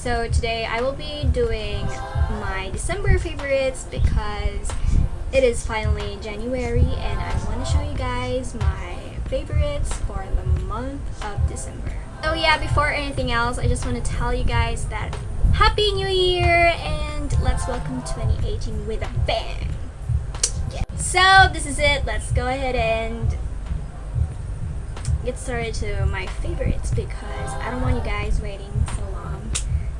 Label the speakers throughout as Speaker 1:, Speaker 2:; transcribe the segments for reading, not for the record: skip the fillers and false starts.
Speaker 1: So today I will be doing my December favorites because it is finally January and I want to show you guys my favorites for the month of December. So yeah, before anything else, I just want to tell you guys that Happy New Year and let's welcome 2018 with a bang. Yeah. So this is it. Let's go ahead and get started to my favorites because I don't want you guys waiting so long.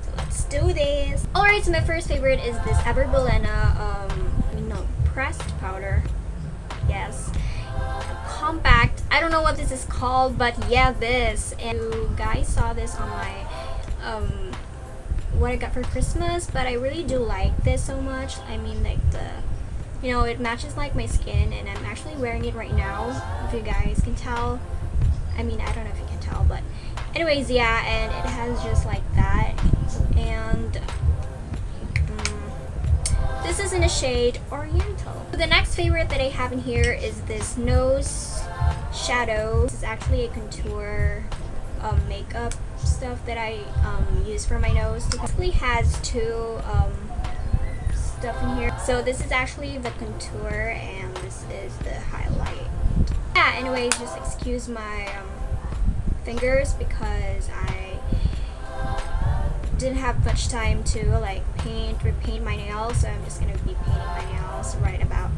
Speaker 1: So let's do this. Alright, so my first favorite is this Bilena pressed powder. Yes. Compact. I don't know what this is called, but yeah, this. And you guys saw this on my what I got for Christmas, but I really do like this so much. I mean, like it matches like my skin, and I'm actually wearing it right now, if you guys can tell. I mean, I don't know if you can tell, but anyways, yeah, and it has just like that. And this is in the shade Oriental. So the next favorite that I have in here is this nose shadow. This is actually a contour makeup stuff that I use for my nose. It actually has two stuff in here. So this is actually the contour and this is the highlight. Yeah, anyways, just excuse my fingers because I didn't have much time to like repaint my nails, so I'm just gonna be painting my nails right about,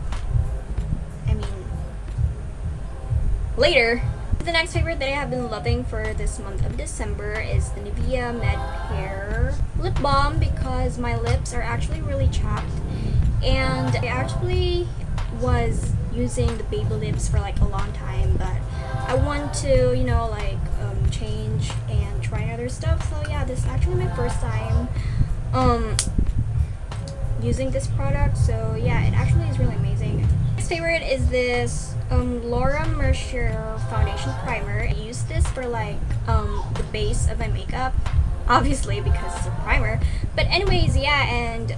Speaker 1: later. The next favorite that I have been loving for this month of December is the Nivea Pore lip balm because my lips are actually really chapped, and I actually was using the baby lips for like a long time, but I want to change and try other stuff. So yeah, this is actually my first time using this product, so yeah, it actually is really amazing. Next favorite is this Mercier foundation primer. I use this for like the base of my makeup, obviously because it's a primer, but anyways, yeah, and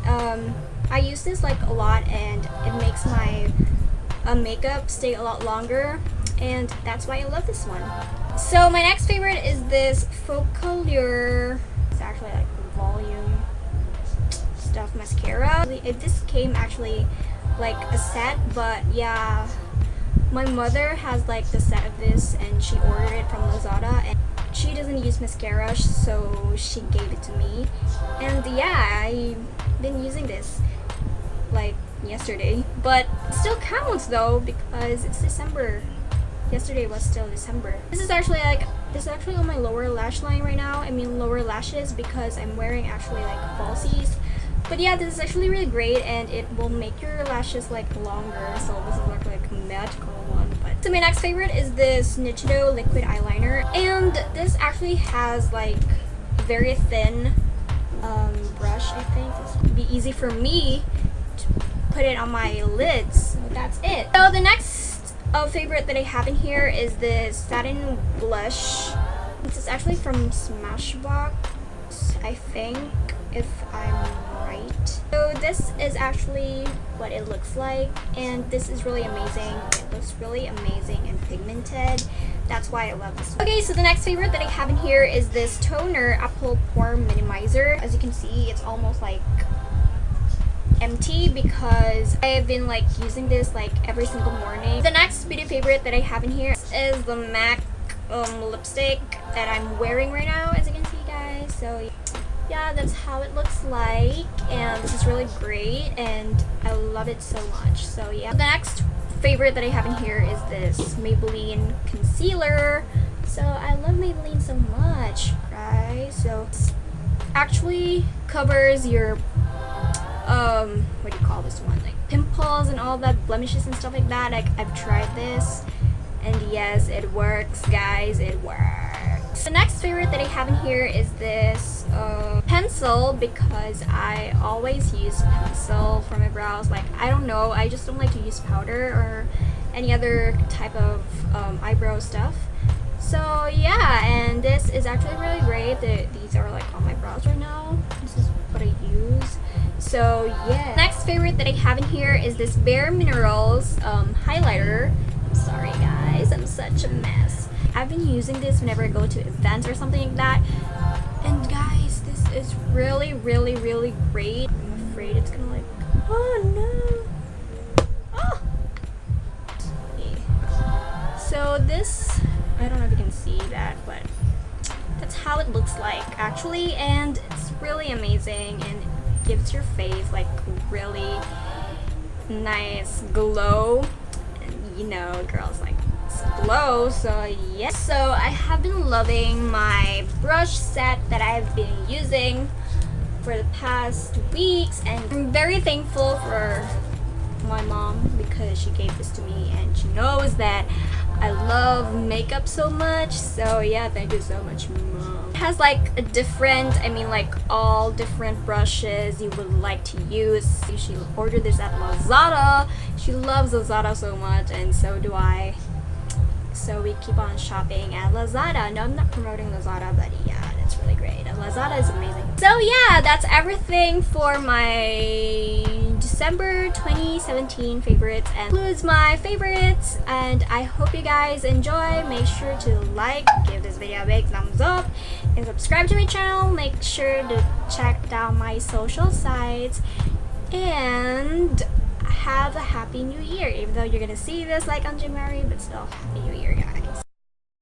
Speaker 1: I use this like a lot and it makes my makeup stay a lot longer, and that's why I love this one. So my next favorite is this Focallure. It's actually like volume stuff mascara. This came actually like a set, but yeah, my mother has like the set of this and she ordered it from Lazada, and she doesn't use mascara, so she gave it to me. And yeah, I've been using this like yesterday, but it still counts though because it's December. Yesterday was still December. This is actually on my lower lash line right now. I mean lower lashes because I'm wearing actually like falsies. But yeah, this is actually really great and it will make your lashes like longer. So this is like a magical one. But so my next favorite is this Nitro liquid eyeliner, and this actually has like very thin brush. I think this would be easy for me to put it on my lids. So that's it. So the next favorite that I have in here is this Satin blush. This is actually from Smashbox, I think, if I'm right. So this is actually what it looks like, and this is really amazing. It looks really amazing and pigmented. That's why I love this one. Okay, so the next favorite that I have in here is this toner Apple Pore Minimizer. As you can see, it's almost like empty because I've been like using this like every single morning. The next beauty favorite that I have in here is the MAC lipstick that I'm wearing right now, as you can see, guys. So yeah, that's how it looks like, and this is really great and I love it so much. So yeah, the next favorite that I have in here is this Maybelline Concealer. So I love Maybelline so much, guys. So it actually covers your what do you call this one, like pimples and all that, blemishes and stuff like that. Like I've tried this and yes, it works, guys, it works. The next favorite that I have in here is this pencil because I always use pencil for my brows. Like I don't know, I just don't like to use powder or any other type of eyebrow stuff. So yeah, and this is actually really great. These are like on my brows right now. This is what I use. So yeah. Next favorite that I have in here is this BareMinerals highlighter. I'm sorry guys, I'm such a mess. I've been using this whenever I go to events or something like that. And guys, this is really, really, really great. I'm afraid it's gonna like, oh no. Oh. So this, I don't know if you can see that, but that's how it looks like actually, and it's really amazing and gives your face like really nice glow. And you know, girls like glow, so yes. So I have been loving my brush set that I've been using for the past weeks, and I'm very thankful for my mom because she gave this to me and she knows that I love makeup so much. So yeah, thank you so much, Mom. It has like a different, I mean like all different brushes you would like to use. She ordered this at Lazada. She loves Lazada so much, and so do I. So we keep on shopping at Lazada. No, I'm not promoting Lazada, but yeah, it's really great. Lazada is amazing. So yeah, that's everything for my December 2017 favorites, and includes my favorites, and I hope you guys enjoy. Make sure to like, give this video a big thumbs up, and subscribe to my channel. Make sure to check out my social sites, and have a happy new year, even though you're gonna see this like on January, but still happy new year, guys.